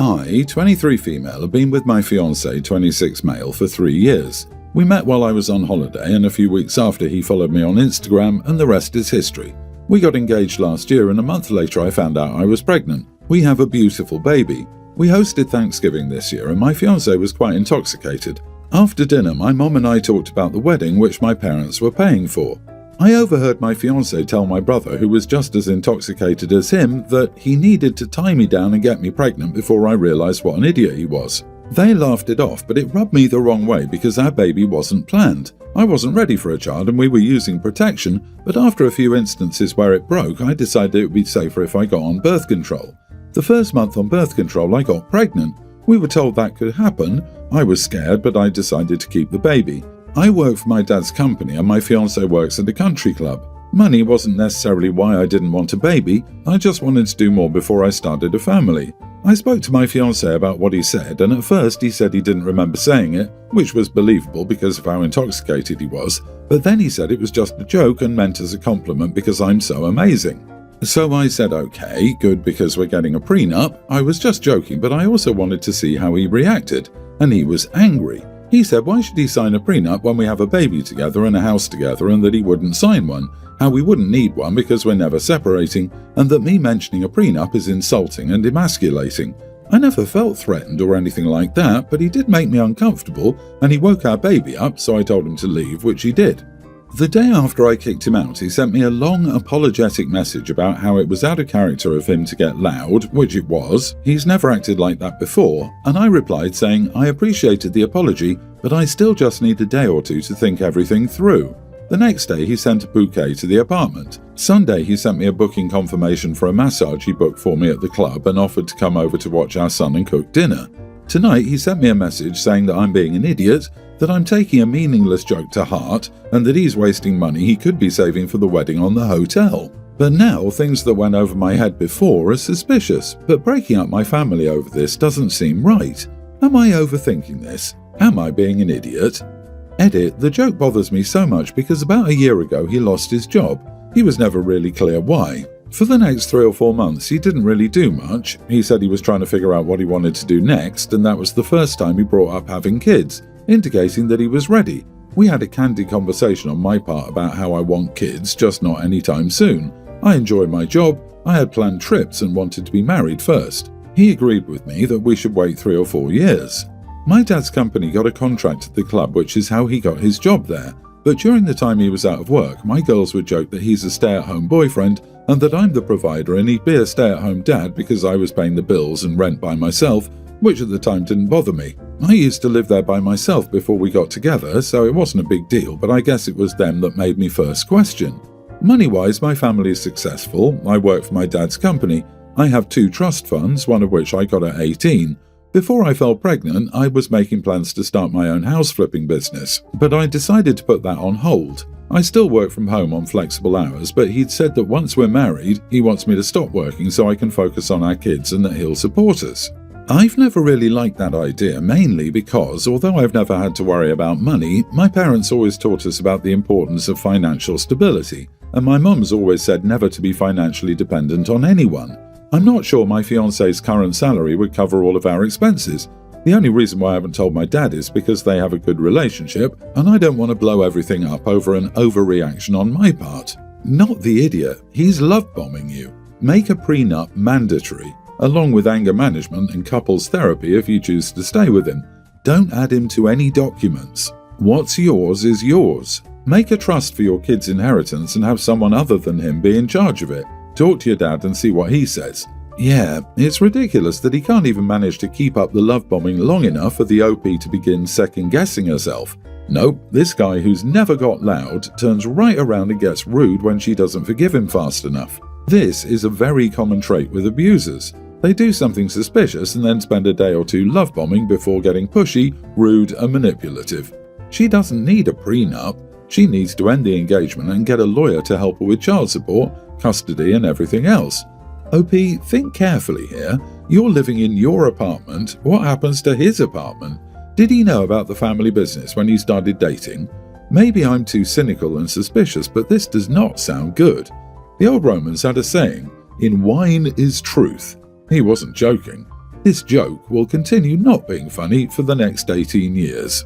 I, 23 female, have been with my fiance, 26 male, for 3 years. We met while I was on holiday, and a few weeks after he followed me on Instagram, and the rest is history. We got engaged last year, and a month later I found out I was pregnant. We have a beautiful baby. We hosted Thanksgiving this year, and my fiance was quite intoxicated. After dinner, my mom and I talked about the wedding which my parents were paying for. I overheard my fiance tell my brother, who was just as intoxicated as him, that he needed to tie me down and get me pregnant before I realized what an idiot he was. They laughed it off, but it rubbed me the wrong way because our baby wasn't planned. I wasn't ready for a child and we were using protection, but after a few instances where it broke, I decided it would be safer if I got on birth control. The first month on birth control, I got pregnant. We were told that could happen. I was scared, but I decided to keep the baby. I work for my dad's company and my fiance works at a country club. Money wasn't necessarily why I didn't want a baby, I just wanted to do more before I started a family. I spoke to my fiance about what he said, and at first he said he didn't remember saying it, which was believable because of how intoxicated he was, but then he said it was just a joke and meant as a compliment because I'm so amazing. So I said okay, good, because we're getting a prenup. I was just joking, but I also wanted to see how he reacted, and he was angry. He said why should he sign a prenup when we have a baby together and a house together, and that he wouldn't sign one, how we wouldn't need one because we're never separating, and that me mentioning a prenup is insulting and emasculating. I never felt threatened or anything like that, but he did make me uncomfortable, and he woke our baby up, so I told him to leave, which he did. The day after I kicked him out, he sent me a long apologetic message about how it was out of character of him to get loud, which it was. He's never acted like that before, and I replied saying I appreciated the apology, but I still just need a day or two to think everything through. The next day he sent a bouquet to the apartment. Sunday he sent me a booking confirmation for a massage he booked for me at the club and offered to come over to watch our son and cook dinner. Tonight he sent me a message saying that I'm being an idiot, that I'm taking a meaningless joke to heart, and that he's wasting money he could be saving for the wedding on the hotel. But now things that went over my head before are suspicious, but breaking up my family over this doesn't seem right. Am I overthinking this? Am I being an idiot? Edit, the joke bothers me so much because about a year ago he lost his job. He was never really clear why. For the next 3 or 4 months he didn't really do much. He said he was trying to figure out what he wanted to do next, and that was the first time he brought up having kids, indicating that he was ready. We had a candid conversation on my part about how I want kids, just not anytime soon. I enjoy my job, I had planned trips and wanted to be married first. He agreed with me that we should wait 3 or 4 years. My dad's company got a contract at the club, which is how he got his job there. But during the time he was out of work, my girls would joke that he's a stay-at-home boyfriend and that I'm the provider and he'd be a stay-at-home dad because I was paying the bills and rent by myself, which at the time didn't bother me. I used to live there by myself before we got together, so it wasn't a big deal, but I guess it was them that made me first question. Money-wise, my family is successful. I work for my dad's company. I have 2 trust funds, one of which I got at 18. Before I fell pregnant, I was making plans to start my own house flipping business, but I decided to put that on hold. I still work from home on flexible hours, but he'd said that once we're married, he wants me to stop working so I can focus on our kids and that he'll support us. I've never really liked that idea, mainly because, although I've never had to worry about money, my parents always taught us about the importance of financial stability, and my mum's always said never to be financially dependent on anyone. I'm not sure my fiance's current salary would cover all of our expenses. The only reason why I haven't told my dad is because they have a good relationship, and I don't want to blow everything up over an overreaction on my part. Not the idiot, he's love-bombing you. Make a prenup mandatory, along with anger management and couples therapy if you choose to stay with him. Don't add him to any documents. What's yours is yours. Make a trust for your kid's inheritance and have someone other than him be in charge of it. Talk to your dad and see what he says. Yeah, it's ridiculous that he can't even manage to keep up the love bombing long enough for the OP to begin second-guessing herself. Nope, this guy who's never got loud turns right around and gets rude when she doesn't forgive him fast enough. This is a very common trait with abusers. They do something suspicious and then spend a day or two love bombing before getting pushy, rude and manipulative. She doesn't need a prenup. She needs to end the engagement and get a lawyer to help her with child support, custody and everything else. OP, think carefully here. You're living in your apartment. What happens to his apartment? Did he know about the family business when you started dating? Maybe I'm too cynical and suspicious, but this does not sound good. The old Romans had a saying, "In wine is truth." He wasn't joking. This joke will continue not being funny for the next 18 years.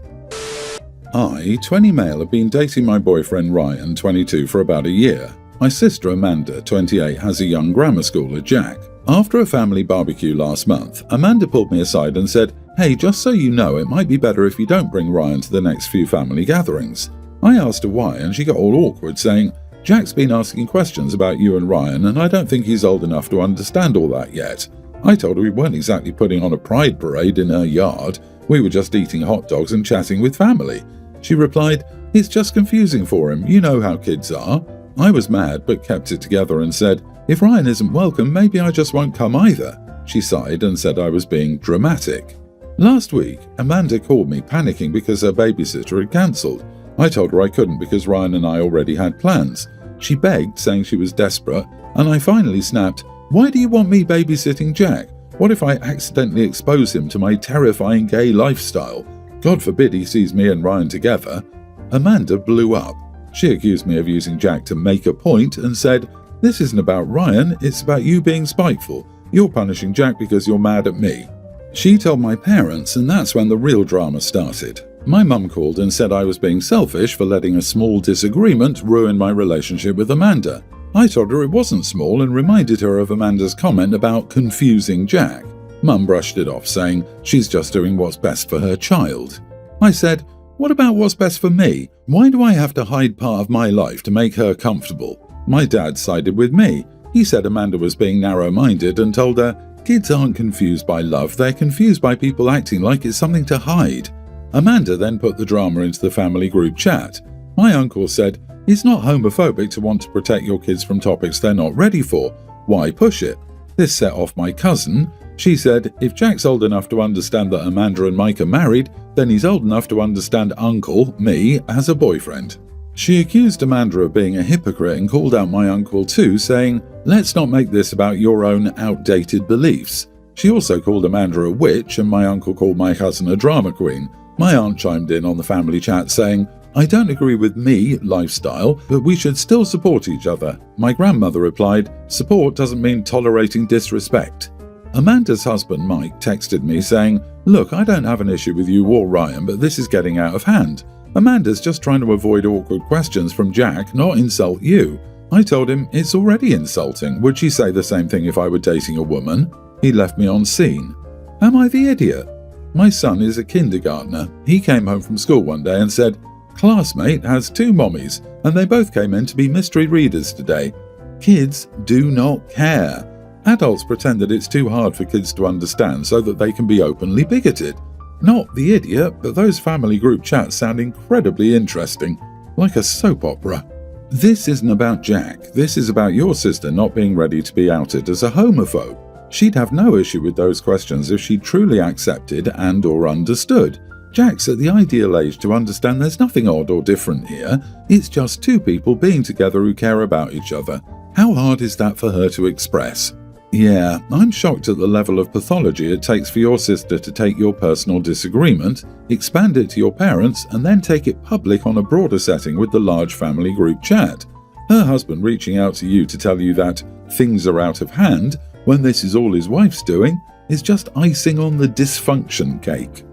I, 20 male, have been dating my boyfriend Ryan, 22, for about a year. My sister Amanda, 28, has a young grammar schooler, Jack. After a family barbecue last month, Amanda pulled me aside and said, "Hey, just so you know, it might be better if you don't bring Ryan to the next few family gatherings." I asked her why, and she got all awkward, saying, "Jack's been asking questions about you and Ryan, and I don't think he's old enough to understand all that yet." I told her we weren't exactly putting on a pride parade in her yard. We were just eating hot dogs and chatting with family. She replied, "It's just confusing for him. You know how kids are." I was mad, but kept it together and said, "If Ryan isn't welcome, maybe I just won't come either." She sighed and said I was being dramatic. Last week, Amanda called me panicking because her babysitter had cancelled. I told her I couldn't because Ryan and I already had plans. She begged, saying she was desperate, and I finally snapped, "Why do you want me babysitting Jack? What if I accidentally expose him to my terrifying gay lifestyle? God forbid he sees me and Ryan together." Amanda blew up. She accused me of using Jack to make a point and said, "This isn't about Ryan, it's about you being spiteful. You're punishing Jack because you're mad at me." She told my parents, and that's when the real drama started. My mum called and said I was being selfish for letting a small disagreement ruin my relationship with Amanda. I told her it wasn't small and reminded her of Amanda's comment about confusing Jack. Mum brushed it off, saying she's just doing what's best for her child. I said, "What about what's best for me? Why do I have to hide part of my life to make her comfortable?" My dad sided with me. He said Amanda was being narrow-minded and told her, "Kids aren't confused by love, they're confused by people acting like it's something to hide." Amanda then put the drama into the family group chat. My uncle said, "It's not homophobic to want to protect your kids from topics they're not ready for. Why push it?" This set off my cousin. She said, "If Jack's old enough to understand that Amanda and Mike are married, then he's old enough to understand Uncle, me, as a boyfriend." She accused Amanda of being a hypocrite and called out my uncle too, saying, "Let's not make this about your own outdated beliefs." She also called Amanda a witch, and my uncle called my cousin a drama queen. My aunt chimed in on the family chat saying, "I don't agree with me lifestyle, but we should still support each other." My grandmother replied, "Support doesn't mean tolerating disrespect." Amanda's husband Mike texted me saying, "Look, I don't have an issue with you or Ryan, but this is getting out of hand. Amanda's just trying to avoid awkward questions from Jack, not insult you." I told him, "It's already insulting. Would she say the same thing if I were dating a woman?" He left me on scene. Am I the idiot? My son is a kindergartner. He came home from school one day and said, "Classmate has 2 mommies, and they both came in to be mystery readers today." Kids do not care. Adults pretend that it's too hard for kids to understand so that they can be openly bigoted. Not the idiot, but those family group chats sound incredibly interesting, like a soap opera. This isn't about Jack. This is about your sister not being ready to be outed as a homophobe. She'd have no issue with those questions if she truly accepted and/or understood. Jack's at the ideal age to understand there's nothing odd or different here. It's just 2 people being together who care about each other. How hard is that for her to express? Yeah, I'm shocked at the level of pathology it takes for your sister to take your personal disagreement, expand it to your parents, and then take it public on a broader setting with the large family group chat. Her husband reaching out to you to tell you that things are out of hand when this is all his wife's doing is just icing on the dysfunction cake.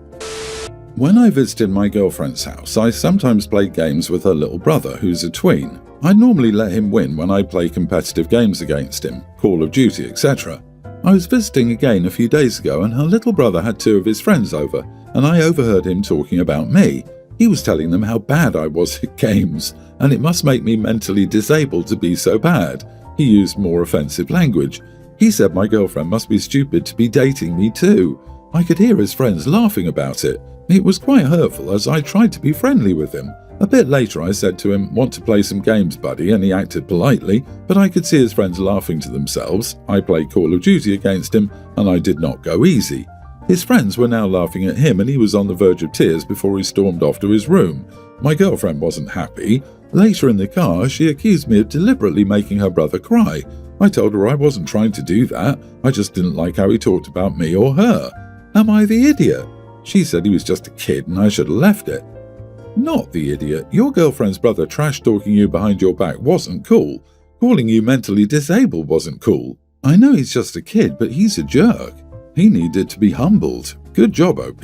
When I visited my girlfriend's house, I sometimes played games with her little brother, who's a tween. I normally let him win when I play competitive games against him, Call of Duty, etc. I was visiting again a few days ago and her little brother had 2 of his friends over, and I overheard him talking about me. He was telling them how bad I was at games, and it must make me mentally disabled to be so bad. He used more offensive language. He said my girlfriend must be stupid to be dating me too. I could hear his friends laughing about it. It was quite hurtful as I tried to be friendly with him. A bit later I said to him, "Want to play some games, buddy?" and he acted politely, but I could see his friends laughing to themselves. I played Call of Duty against him and I did not go easy. His friends were now laughing at him and he was on the verge of tears before he stormed off to his room. My girlfriend wasn't happy. Later in the car, she accused me of deliberately making her brother cry. I told her I wasn't trying to do that, I just didn't like how he talked about me or her. Am I the idiot? She said he was just a kid and I should have left it. Not the idiot. Your girlfriend's brother trash-talking you behind your back wasn't cool. Calling you mentally disabled wasn't cool. I know he's just a kid, but he's a jerk. He needed to be humbled. Good job, OP.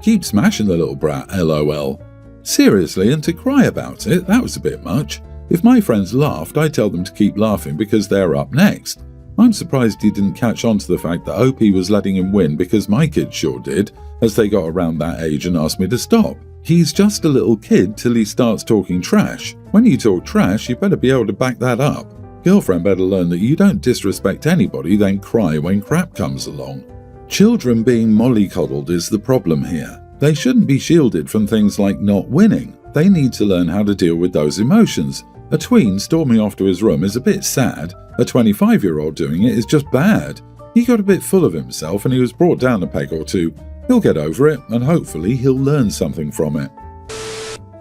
Keep smashing the little brat, LOL. Seriously, and to cry about it, that was a bit much. If my friends laughed, I tell them to keep laughing because they're up next. I'm surprised he didn't catch on to the fact that OP was letting him win because my kids sure did, as they got around that age and asked me to stop. He's just a little kid till he starts talking trash. When you talk trash, you better be able to back that up. Girlfriend better learn that you don't disrespect anybody, then cry when crap comes along. Children being mollycoddled is the problem here. They shouldn't be shielded from things like not winning. They need to learn how to deal with those emotions. A tween storming off to his room is a bit sad. A 25-year-old doing it is just bad. He got a bit full of himself and he was brought down a peg or two. He'll get over it and hopefully he'll learn something from it.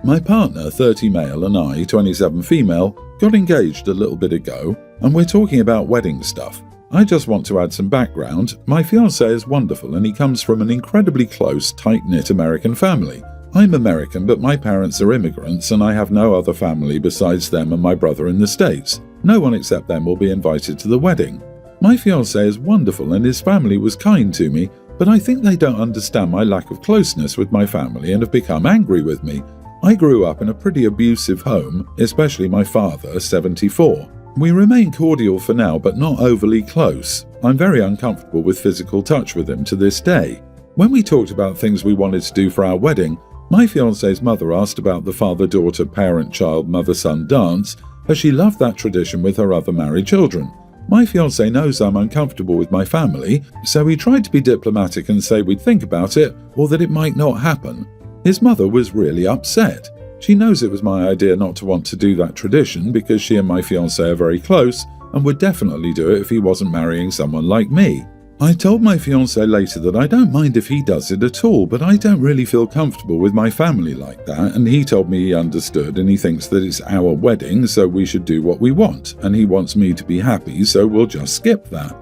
My partner, 30 male, and I, 27 female, got engaged a little bit ago and we're talking about wedding stuff. I just want to add some background. My fiancé is wonderful and he comes from an incredibly close, tight-knit American family. I'm American, but my parents are immigrants and I have no other family besides them and my brother in the States. No one except them will be invited to the wedding. My fiancé is wonderful and his family was kind to me, but I think they don't understand my lack of closeness with my family and have become angry with me. I grew up in a pretty abusive home, especially my father, 74. We remain cordial for now, but not overly close. I'm very uncomfortable with physical touch with him to this day. When we talked about things we wanted to do for our wedding, my fiancé's mother asked about the father-daughter, parent-child, mother-son dance, as she loved that tradition with her other married children. My fiancé knows I'm uncomfortable with my family, so he tried to be diplomatic and say we'd think about it, or that it might not happen. His mother was really upset. She knows it was my idea not to want to do that tradition because she and my fiancé are very close and would definitely do it if he wasn't marrying someone like me. I told my fiancé later that I don't mind if he does it at all, but I don't really feel comfortable with my family like that, and he told me he understood and he thinks that it's our wedding, so we should do what we want, and he wants me to be happy, so we'll just skip that.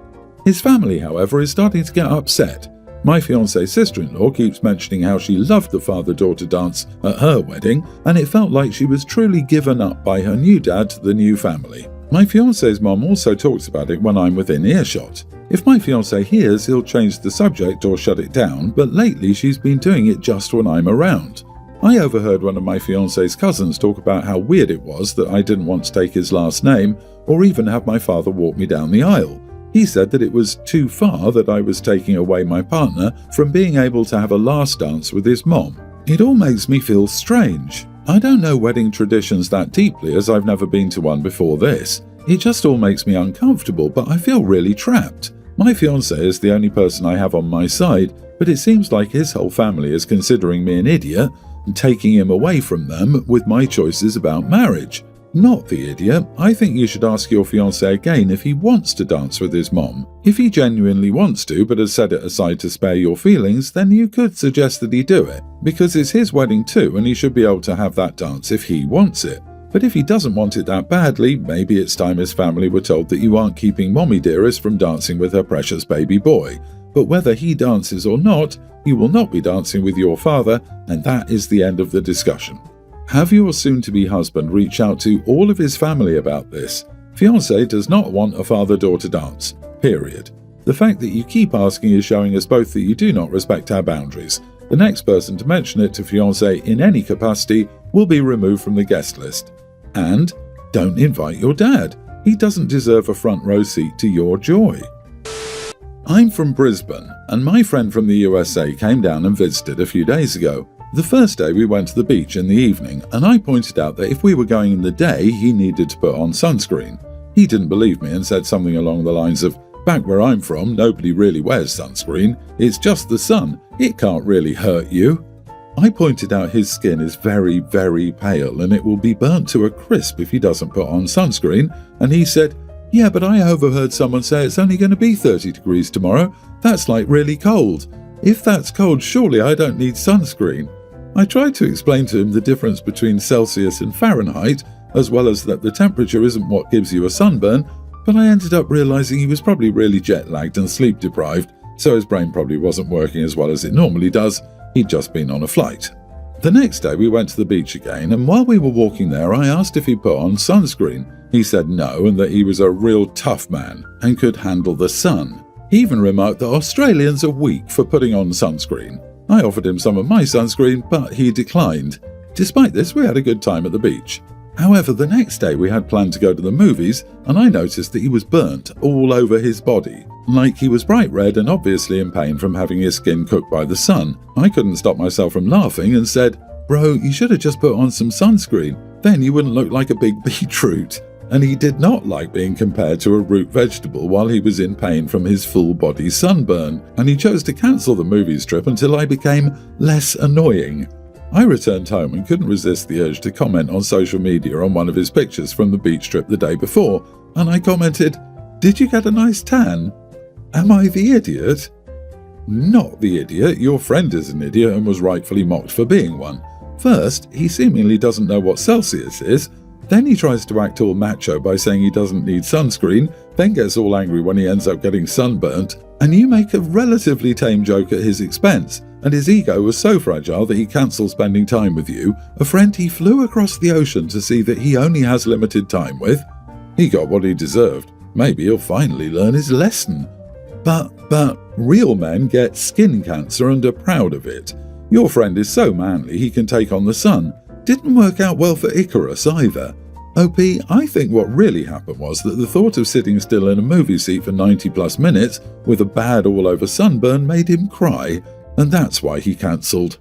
His family, however, is starting to get upset. My fiancé's sister-in-law keeps mentioning how she loved the father-daughter dance at her wedding, and it felt like she was truly given up by her new dad to the new family. My fiancé's mom also talks about it when I'm within earshot. If my fiancé hears, he'll change the subject or shut it down, but lately she's been doing it just when I'm around. I overheard one of my fiancé's cousins talk about how weird it was that I didn't want to take his last name, or even have my father walk me down the aisle. He said that it was too far that I was taking away my partner from being able to have a last dance with his mom. It all makes me feel strange. I don't know wedding traditions that deeply as I've never been to one before this. It just all makes me uncomfortable, but I feel really trapped. My fiancé is the only person I have on my side, but it seems like his whole family is considering me an idiot and taking him away from them with my choices about marriage. Not the idiot. I think you should ask your fiancé again if he wants to dance with his mom. If he genuinely wants to but has set it aside to spare your feelings, then you could suggest that he do it, because it's his wedding too and he should be able to have that dance if he wants it. But if he doesn't want it that badly, maybe it's time his family were told that you aren't keeping Mommy Dearest from dancing with her precious baby boy. But whether he dances or not, you will not be dancing with your father, and that is the end of the discussion. Have your soon-to-be husband reach out to all of his family about this. Fiancé does not want a father-daughter dance. Period. The fact that you keep asking is showing us both that you do not respect our boundaries. The next person to mention it to fiancé in any capacity will be removed from the guest list. And don't invite your dad. He doesn't deserve a front row seat to your joy. I'm from Brisbane, and my friend from the USA came down and visited a few days ago. The first day we went to the beach in the evening, and I pointed out that if we were going in the day, he needed to put on sunscreen. He didn't believe me and said something along the lines of, "Back where I'm from, nobody really wears sunscreen. It's just the sun. It can't really hurt you." I pointed out his skin is very, very pale and it will be burnt to a crisp if he doesn't put on sunscreen, and he said, "Yeah, but I overheard someone say it's only going to be 30 degrees tomorrow. That's like really cold. If that's cold, surely I don't need sunscreen." I tried to explain to him the difference between Celsius and Fahrenheit, as well as that the temperature isn't what gives you a sunburn, but I ended up realizing he was probably really jet-lagged and sleep-deprived, so his brain probably wasn't working as well as it normally does. He'd just been on a flight. The next day we went to the beach again, and while we were walking there I asked if he put on sunscreen. He said no, and that he was a real tough man and could handle the sun. He even remarked that Australians are weak for putting on sunscreen. I offered him some of my sunscreen, but he declined. Despite this, we had a good time at the beach. However, the next day we had planned to go to the movies, and I noticed that he was burnt all over his body. Like he was bright red and obviously in pain from having his skin cooked by the sun. I couldn't stop myself from laughing and said, "Bro, you should have just put on some sunscreen. Then you wouldn't look like a big beetroot." And he did not like being compared to a root vegetable while he was in pain from his full-body sunburn, and he chose to cancel the movies trip until I became less annoying. I returned home and couldn't resist the urge to comment on social media on one of his pictures from the beach trip the day before, and I commented, "Did you get a nice tan?" Am I the idiot? Not the idiot. Your friend is an idiot and was rightfully mocked for being one. First, he seemingly doesn't know what Celsius is. Then he tries to act all macho by saying he doesn't need sunscreen, then gets all angry when he ends up getting sunburnt, and you make a relatively tame joke at his expense, and his ego was so fragile that he cancelled spending time with you, a friend he flew across the ocean to see that he only has limited time with. He got what he deserved. Maybe he'll finally learn his lesson. But real men get skin cancer and are proud of it. Your friend is so manly he can take on the sun. Didn't work out well for Icarus either. OP, I think what really happened was that the thought of sitting still in a movie seat for 90 plus minutes with a bad all over sunburn made him cry, and that's why he cancelled.